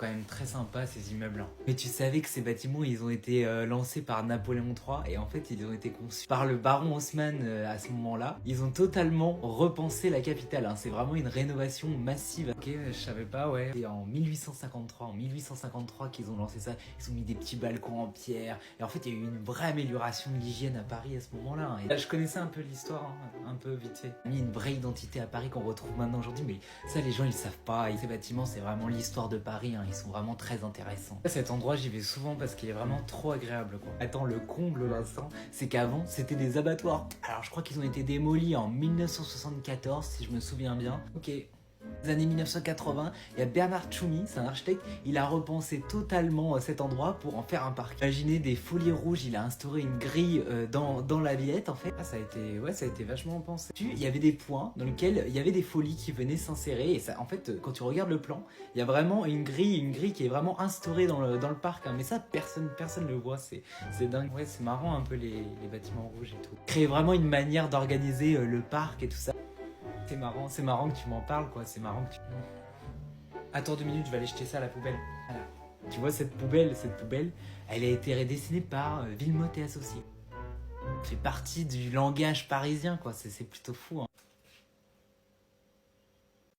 quand même très sympa ces immeubles. Mais tu savais que ces bâtiments, ils ont été lancés par Napoléon III et en fait, ils ont été conçus par le baron Haussmann à ce moment-là. Ils ont totalement repensé la capitale. C'est vraiment une rénovation massive. Ok, je savais pas, ouais. C'est en 1853 qu'ils ont lancé ça. Ils ont mis des petits balcons en pierre. Et en fait, il y a eu une vraie amélioration de l'hygiène à Paris à ce moment-là. Et là, je connaissais un peu l'histoire, un peu vite fait. Mis une vraie identité à Paris qu'on retrouve maintenant aujourd'hui, mais ça, les gens, ils savent pas. Et ces bâtiments, c'est vraiment l'histoire de Paris. Ils sont vraiment très intéressants. À cet endroit, j'y vais souvent parce qu'il est vraiment trop agréable, quoi. Attends, le comble, Vincent, c'est qu'avant, c'était des abattoirs. Alors, je crois qu'ils ont été démolis en 1974, si je me souviens bien. Ok. Les années 1980, il y a Bernard Tchoumi, c'est un architecte, il a repensé totalement cet endroit pour en faire un parc. Imaginez des folies rouges, il a instauré une grille dans la Villette en fait. Ça a été vachement pensé. Il y avait des points dans lesquels il y avait des folies qui venaient s'insérer et ça, en fait, quand tu regardes le plan, il y a vraiment une grille qui est vraiment instaurée dans le parc. Mais ça, personne le voit, c'est dingue. Ouais, c'est marrant un peu les bâtiments rouges et tout. Créer vraiment une manière d'organiser le parc et tout ça. C'est marrant que tu m'en parles, quoi. C'est marrant que tu... Attends 2 minutes, je vais aller jeter ça à la poubelle. Voilà. Tu vois, cette poubelle, elle a été redessinée par Villemotte et Associés. Elle fait partie du langage parisien, quoi. C'est plutôt fou,